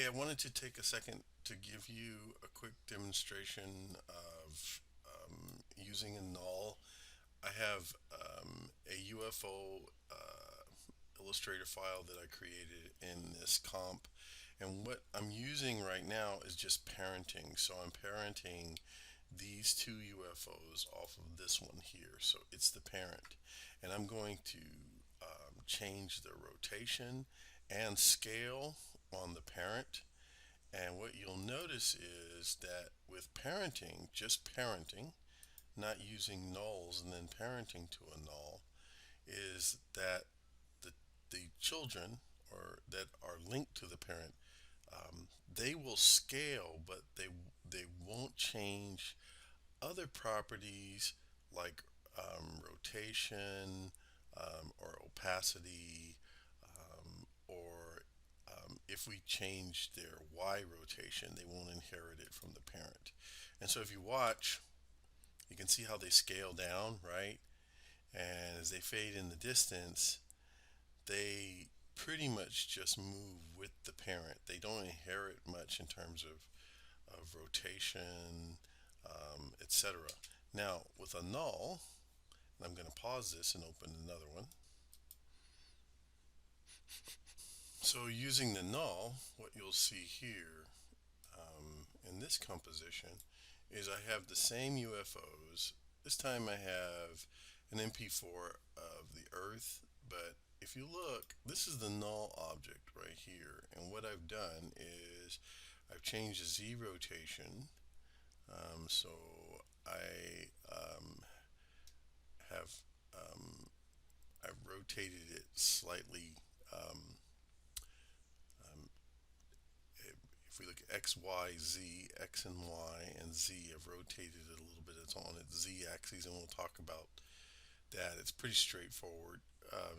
Hey, I wanted to take a second to give you a quick demonstration of using a null. I have a UFO Illustrator file that I created in this comp, and what I'm using right now is just parenting. So I'm parenting these two UFOs off of this one here. So it's the parent, and I'm going to change the rotation and scale on the parent. And what you'll notice is that with parenting, just parenting, not using nulls and then parenting to a null, is that the, the children or that are linked to the parent, they will scale, but they won't change other properties like rotation or opacity or if we change their Y rotation, they won't inherit it from the parent. And so if you watch, you can see how they scale down, right? And as they fade in the distance, they pretty much just move with the parent. They don't inherit much in terms of rotation, etc. Now, with a null, and I'm going to pause this and open another one. So using the null, what you'll see here in this composition is I have the same UFOs. This time I have an MP4 of the Earth, but if you look, this is the null object right here. And what I've done is I've changed the Z rotation. So I have I've rotated it slightly. Um, um, if we look at X, Y, Z, X and Y and Z, I've rotated it a little bit. It's on its Z axis, and we'll talk about that. It's pretty straightforward,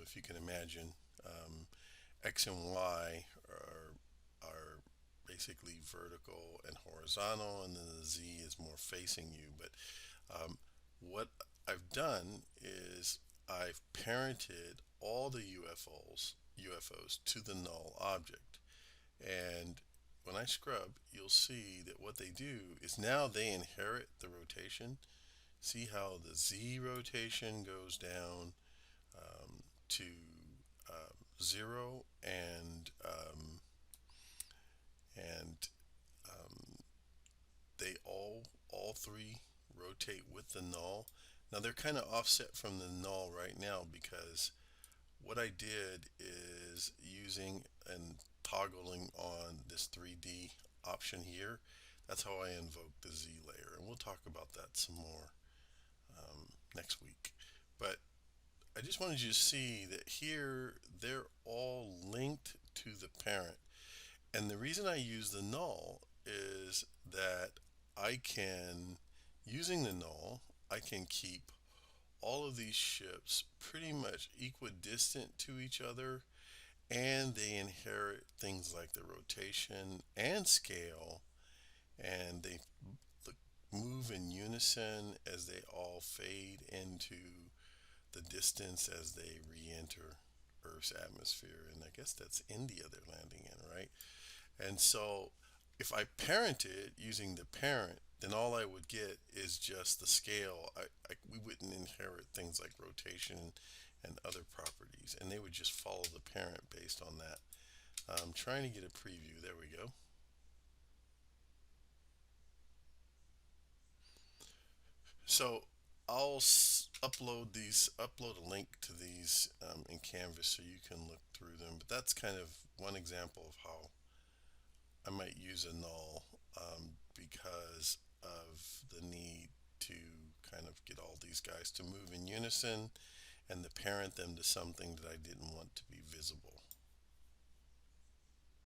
if you can imagine. Um, X and Y are basically vertical and horizontal, and then the Z is more facing you. But what I've done is I've parented all the UFOs to the null object. And when I scrub, you'll see that what they do is now they inherit the rotation. See how the Z rotation goes down to 0 and they all three rotate with the null. Now they're kind of offset from the null right now because what I did is using and toggling on this 3D option here. That's how I invoke the Z layer, and we'll talk about that some more next week. But I just wanted you to see that here they're all linked to the parent. And the reason I use the null is that I can, using the null, I can keep all of these ships pretty much equidistant to each other, and they inherit things like the rotation and scale, and they move in unison as they all fade into the distance as they re-enter Earth's atmosphere. And I guess that's India they're landing in, right? And so if I parented using the parent, then all I would get is just the scale. We wouldn't inherit things like rotation and other properties, and they would just follow the parent based on that. I'm trying to get a preview. There we go. So I'll upload a link to these in Canvas so you can look through them. But that's kind of one example of how I might use a null because of the need to kind of get all these guys to move in unison and to parent them to something that I didn't want to be visible.